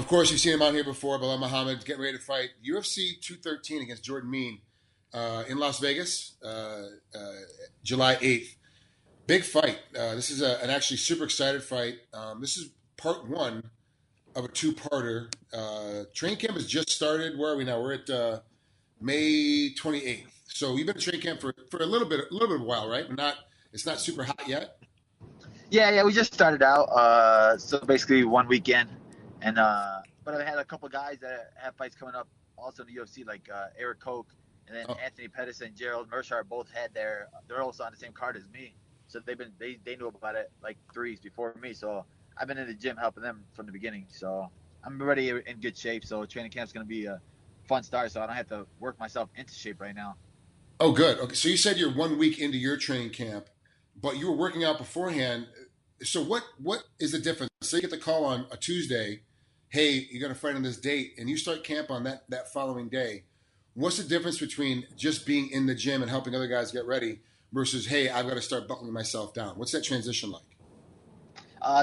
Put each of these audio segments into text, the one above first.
Of course, you've seen him on here before. Belal Muhammad getting ready to fight UFC 213 against Jordan Mean in Las Vegas, July 8th. Big fight. This is an actually super excited fight. This is part one of a two-parter. Training camp has just started. Where are we now? We're at May 28th. So you've been at training camp for a little bit of a while, right? But it's not super hot yet. Yeah, we just started out. So basically 1 weekend, and but I had a couple guys that have fights coming up also in the UFC, like Eric Koch, and then Anthony Pettis and Gerald Mershart both had they're also on the same card as me. So they knew about it like 3 weeks before me. So I've been in the gym helping them from the beginning. So I'm already in good shape. So training camp's gonna be a fun start. So I don't have to work myself into shape right now. Oh, good. Okay, so you said you're 1 week into your training camp, but you were working out beforehand. So what is the difference? So you get the call on a Tuesday, hey, you're going to fight on this date, and you start camp on that following day. What's the difference between just being in the gym and helping other guys get ready versus, hey, I've got to start buckling myself down? What's that transition like?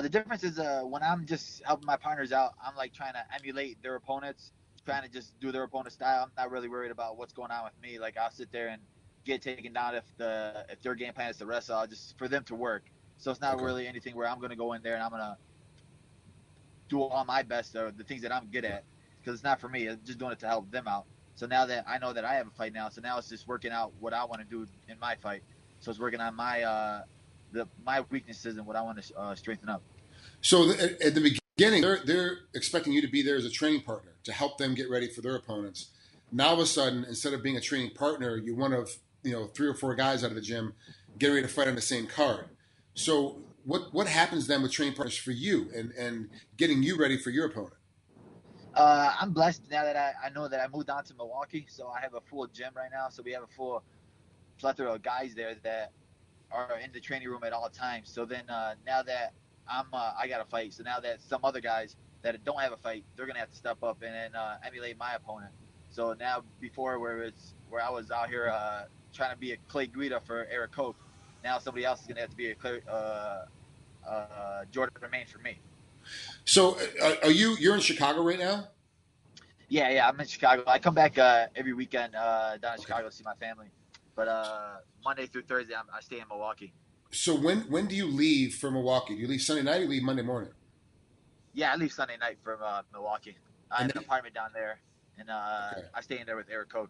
The difference is when I'm just helping my partners out, I'm like trying to emulate their opponents, trying to just do their opponent's style. I'm not really worried about what's going on with me. Like I'll sit there and get taken down if their game plan is to wrestle. I'll just for them to work. So it's not really anything where I'm going to go in there and I'm going to do all my best or the things that I'm good at because it's not for me. I'm just doing it to help them out. So now that I know that I have a fight now, so now it's just working out what I want to do in my fight. So it's working on my weaknesses and what I want to strengthen up. So at the beginning, they're expecting you to be there as a training partner to help them get ready for their opponents. Now all of a sudden, instead of being a training partner, you're one of 3 or 4 guys out of the gym getting ready to fight on the same card. So what happens then with training partners for you and getting you ready for your opponent? I'm blessed now that I know that I moved on to Milwaukee, so I have a full gym right now. So we have a full plethora of guys there that are in the training room at all times. So then now that I got to fight, so now that some other guys that don't have a fight, they're gonna have to step up and emulate my opponent. So now before where I was out here trying to be a Clay Guida for Eric Koch, now somebody else is gonna have to be a Jordan Remain for me. So you're in Chicago right now? Yeah, I'm in Chicago. I come back every weekend down in Chicago to see my family. But Monday through Thursday, I stay in Milwaukee. So when do you leave for Milwaukee? Do you leave Sunday night or you leave Monday morning? Yeah, I leave Sunday night from Milwaukee. I have an apartment down there, and I stay in there with Eric Koch.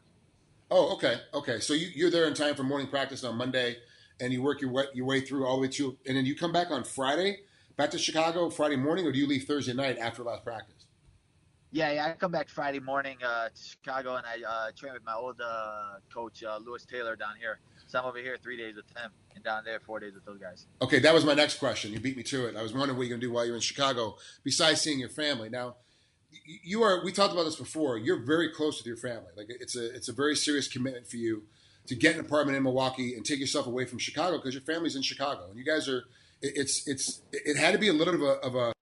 Oh, okay. So you're there in time for morning practice on Monday, and you work your way through all the way to, and then you come back on Friday, back to Chicago Friday morning, or do you leave Thursday night after last practice? Yeah, I come back Friday morning to Chicago, and I train with my old coach, Lewis Taylor, down here. So I'm over here 3 days with him, and down there 4 days with those guys. Okay, that was my next question. You beat me to it. I was wondering what you're going to do while you're in Chicago, besides seeing your family. Now, we talked about this before. You're very close with your family. Like it's a very serious commitment for you to get an apartment in Milwaukee and take yourself away from Chicago because your family's in Chicago, and you guys are. It had to be a little bit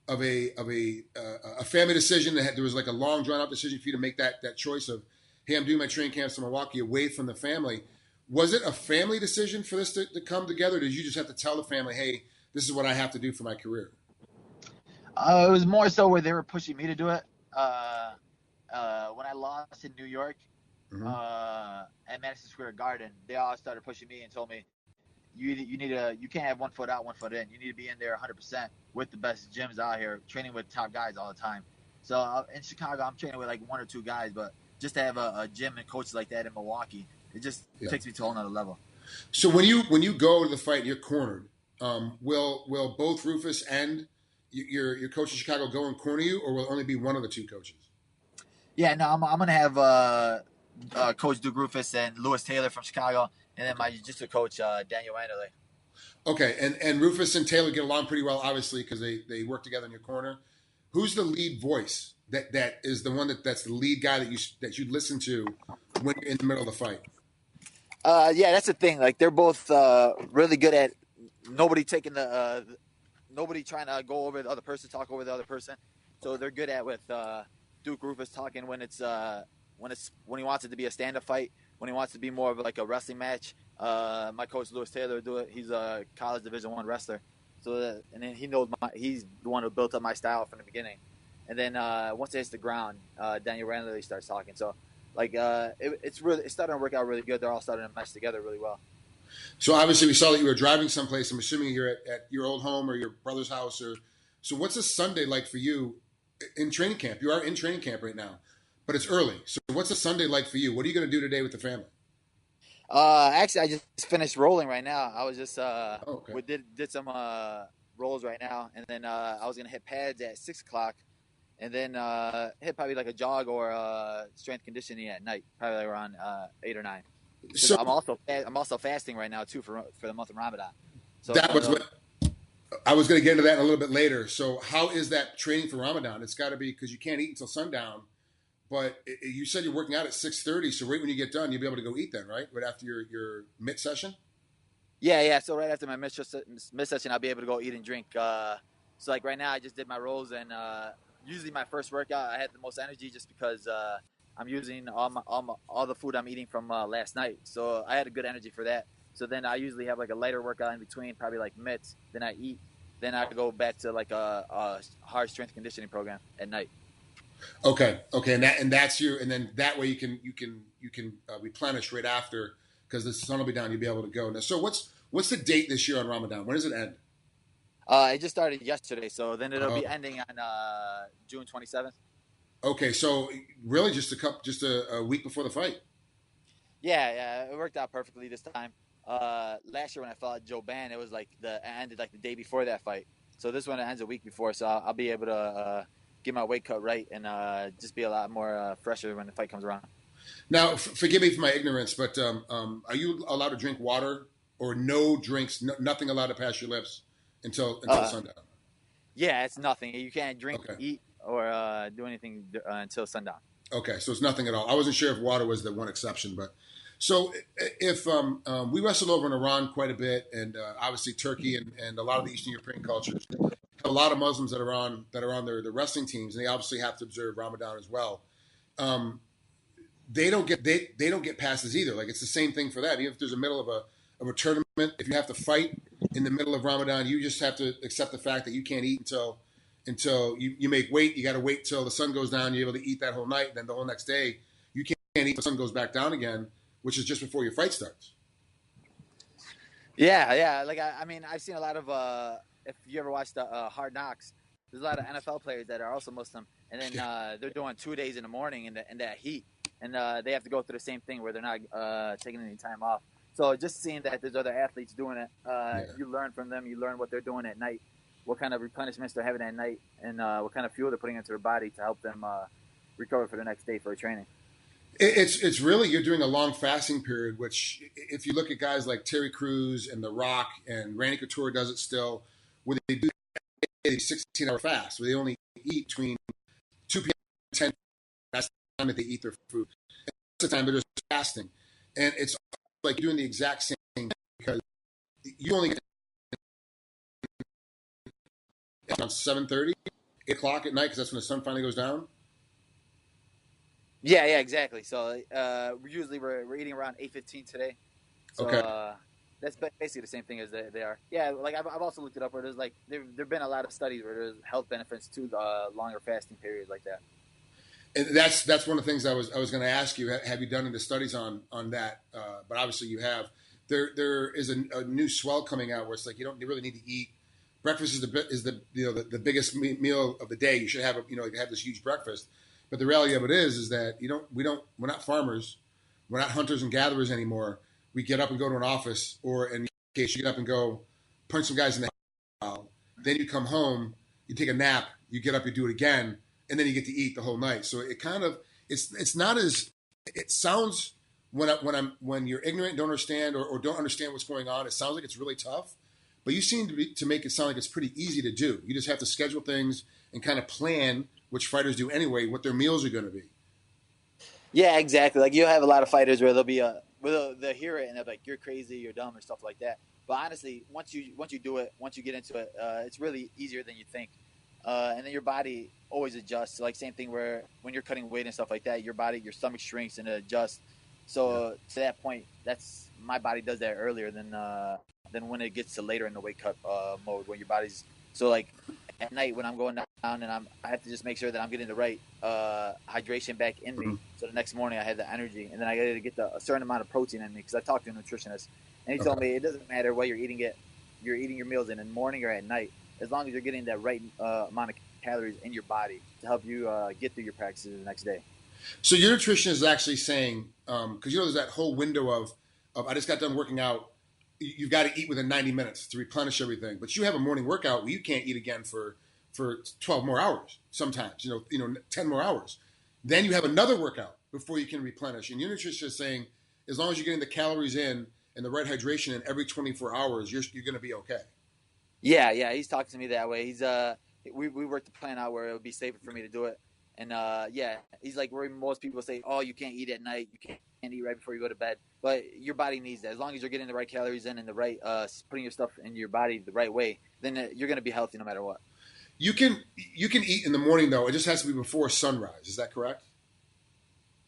of a family decision. There was like a long drawn out decision for you to make that choice of, hey, I'm doing my training camps in Milwaukee away from the family. Was it a family decision for this to come together? Or did you just have to tell the family, hey, this is what I have to do for my career? It was more so where they were pushing me to do it. When I lost in New York at Madison Square Garden, they all started pushing me and told me, you can't have 1 foot out, 1 foot in. You need to be in there 100% with the best gyms out here, training with top guys all the time. So in Chicago, I'm training with like 1 or 2 guys, but just to have a gym and coaches like that in Milwaukee, it just takes me to a whole nother level. So when you go to the fight, and you're cornered. Will both Rufus and your coach in Chicago go and corner you, or will it only be one of the 2 coaches? Yeah, no, I'm gonna have Coach Duke Rufus and Lewis Taylor from Chicago, and then my jiu-jitsu coach Daniel Wanderley. Okay, and Rufus and Taylor get along pretty well, obviously, because they work together in your corner. Who's the lead voice that is the one that's the lead guy that you listen to when you're in the middle of the fight? Yeah, that's the thing. Like they're both really good at nobody trying to go over the other person, talk over the other person. So they're good at with Duke Rufus talking when he wants it to be a stand-up fight, when he wants to be more of like a wrestling match. My coach Lewis Taylor do it. He's a college Division I wrestler, and then he knows he's the one who built up my style from the beginning. and then once it hits the ground, Daniel randomly starts talking. So like it's starting to work out really good. They're all starting to mesh together really well. So obviously we saw that you were driving someplace. I'm assuming you're at your old home or your brother's house. Or so what's a Sunday like for you in training camp? You are in training camp right now, but it's early. So what's a Sunday like for you? What are you going to do today with the family? Actually, I just finished rolling right now. I was just Okay. we did some rolls right now, and then I was gonna hit pads at 6 o'clock, and then hit probably like a jog or strength conditioning at night, probably like around 8 or 9. So I'm also fasting right now too for the month of Ramadan. So that was what I was going to get into that in a little bit later. So how is that training for Ramadan? It's got to be because you can't eat until sundown. But you said you're working out at 6:30, so right when you get done, you'll be able to go eat then, right? Right after your mid session. Yeah. So right after my mid session, I'll be able to go eat and drink. So like right now, I just did my rolls, and usually my first workout, I had the most energy just because I'm using all the food I'm eating from last night. So I had a good energy for that. So then I usually have like a lighter workout in between, probably like mitts. Then I eat. Then I go back to like a hard strength conditioning program at night. Okay, and that's your, and then that way you can replenish right after because the sun will be down. You'll be able to go. Now, so what's the date this year on Ramadan? When does it end? It just started yesterday, so then it'll be ending on June 27th. Okay, so really just a week before the fight. Yeah, it worked out perfectly this time. Last year when I fought Joe Ban, it was like it ended like the day before that fight. So this one it ends a week before, so I'll be able to get my weight cut right and just be a lot more fresher when the fight comes around. Now, forgive me for my ignorance, but are you allowed to drink water or no drinks, nothing allowed to pass your lips until sundown? Yeah, it's nothing. You can't drink, Okay. eat, or do anything until sundown. Okay, so it's nothing at all. I wasn't sure if water was the one exception, but so if we wrestled over in Iran quite a bit, and obviously Turkey and a lot of the Eastern European cultures, a lot of Muslims that are on their wrestling teams, and they obviously have to observe Ramadan as well. They don't get passes either. Like it's the same thing for that. Even if there's a middle of a tournament, if you have to fight in the middle of Ramadan, you just have to accept the fact that you can't eat until you make weight. You got to wait till the sun goes down. You're able to eat that whole night. And then the whole next day, you can't eat until the sun goes back down again, which is just before your fight starts. Yeah. Like I mean, I've seen a lot of if you ever watched Hard Knocks, there's a lot of NFL players that are also Muslim, and then they're doing 2 days in the morning in that heat, and they have to go through the same thing where they're not taking any time off. So just seeing that there's other athletes doing it, you learn from them. You learn what they're doing at night, what kind of replenishments they're having at night, and what kind of fuel they're putting into their body to help them recover for the next day for a training. It's really, you're doing a long fasting period, which if you look at guys like Terry Crews and The Rock and Randy Couture does it still, where they do a 16-hour fast, where they only eat between 2 p.m. and 10 p.m. That's the time that they eat their food. That's the time they're just fasting. And it's like doing the exact same thing because you only get around 7:30, 8 o'clock at night because that's when the sun finally goes down. Yeah, exactly. So we're eating around 8:15 today. So Okay. that's basically the same thing as they are. Yeah, like I've also looked it up where there's like there've been a lot of studies where there's health benefits to the longer fasting periods like that. And that's one of the things I was going to ask you. Have you done any studies on that? But obviously you have. There is a new swell coming out where it's like you really need to eat. Breakfast is the biggest meal of the day. You should have have this huge breakfast. But the reality of it is that we're not farmers, we're not hunters and gatherers anymore. We get up and go to an office, or in case you get up and go punch some guys in the head. Then you come home, you take a nap, you get up, you do it again, and then you get to eat the whole night. So it kind of it's not as it sounds when you're ignorant, don't understand, or don't understand what's going on. It sounds like it's really tough, but you seem to make it sound like it's pretty easy to do. You just have to schedule things and kind of plan, which fighters do anyway, what their meals are going to be. Yeah, exactly. Like you'll have a lot of fighters where they'll hear it and they're like, "You're crazy, you're dumb," or stuff like that. But honestly, once you do it, once you get into it, it's really easier than you think. And then your body always adjusts. Like same thing where when you're cutting weight and stuff like that, your stomach shrinks and it adjusts. So to that point, that's my body does that earlier than when it gets to later in the weight cut mode when your body's so like at night when I'm going down and I have to just make sure that I'm getting the right hydration back in me. Mm-hmm. So the next morning I had the energy, and then I got to get a certain amount of protein in me because I talked to a nutritionist, and he told Okay. me it doesn't matter what you're eating your meals in the morning or at night, as long as you're getting that right amount of calories in your body to help you get through your practices the next day. So your nutrition is actually saying, because there's that whole window of I just got done working out. You've got to eat within 90 minutes to replenish everything. But you have a morning workout where you can't eat again for 12 more hours. Sometimes, 10 more hours. Then you have another workout before you can replenish. And your nutrition is saying, as long as you're getting the calories in and the right hydration in every 24 hours, you're going to be okay. Yeah, he's talking to me that way. We worked the plan out where it would be safer for me to do it. And yeah, he's like where most people say, oh, you can't eat at night, you can't eat right before you go to bed. But your body needs that. As long as you're getting the right calories in and the right putting your stuff in your body the right way, then you're gonna be healthy no matter what. You can eat in the morning though. It just has to be before sunrise. Is that correct?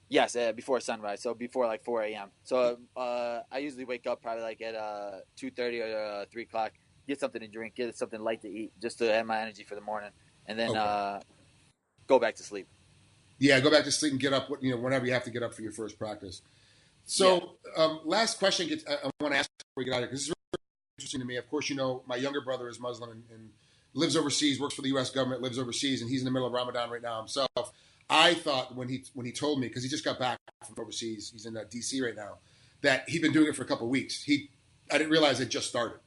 Yes, before sunrise, so before like 4 a.m. So I usually wake up probably like at 2:30 or 3 o'clock. Get something to drink, get something light to eat, just to have my energy for the morning, and then Okay. go back to sleep. Yeah, go back to sleep and get up. Whenever you have to get up for your first practice. Yeah. So, last question I want to ask before we get out of here, because this is really interesting to me. Of course, my younger brother is Muslim and lives overseas, works for the U.S. government, lives overseas, and he's in the middle of Ramadan right now himself. I thought when he told me, because he just got back from overseas, he's in D.C. right now, that he'd been doing it for a couple of weeks. I didn't realize it just started.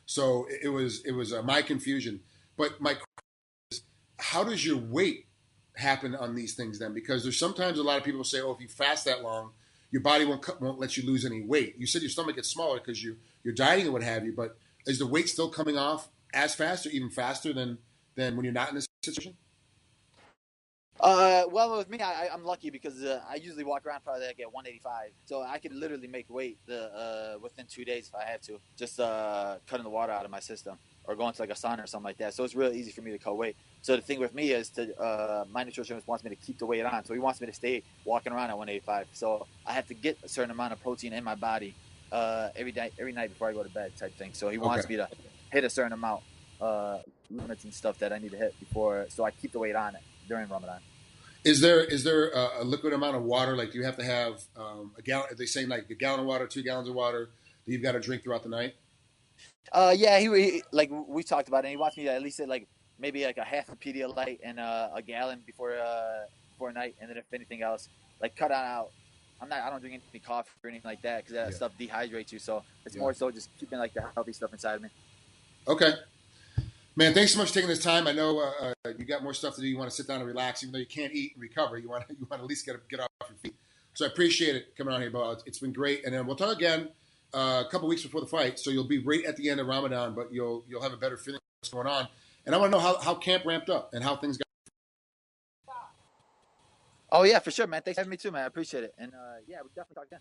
So it was my confusion. But how does your weight happen on these things then? Because there's sometimes a lot of people say, oh, if you fast that long, your body won't let you lose any weight. You said your stomach gets smaller because you're dieting and what have you, but is the weight still coming off as fast or even faster than when you're not in this situation? Well, with me, I'm lucky because I usually walk around probably like at 185, so I could literally make weight within 2 days if I have to, just cutting the water out of my system or going to like a sauna or something like that. So it's really easy for me to cut weight. So the thing with me is my nutritionist wants me to keep the weight on, so he wants me to stay walking around at 185. So I have to get a certain amount of protein in my body every night before I go to bed, type thing. So he Okay. wants me to hit a certain amount, limits and stuff that I need to hit before, so I keep the weight on it during Ramadan. Is there a liquid amount of water? Like, do you have to have a gallon? Are they saying like a gallon of water, 2 gallons of water that you've got to drink throughout the night? Yeah, he like we talked about it. And he wants me to at least hit like maybe like a half a Pedialyte and a gallon before night, and then if anything else, like cut on out. I don't drink any coffee or anything like that because that Yeah. stuff dehydrates you. So it's Yeah. more so just keeping like the healthy stuff inside of me. Okay. Man, thanks so much for taking this time. I know you got more stuff to do. You want to sit down and relax, even though you can't eat and recover. You want to at least get off your feet. So I appreciate it coming on here, Bo. It's been great, and then we'll talk again a couple weeks before the fight. So you'll be right at the end of Ramadan, but you'll have a better feeling of what's going on. And I want to know how camp ramped up and how things got. Oh yeah, for sure, man. Thanks for having me too, man. I appreciate it. And yeah, we definitely talk again.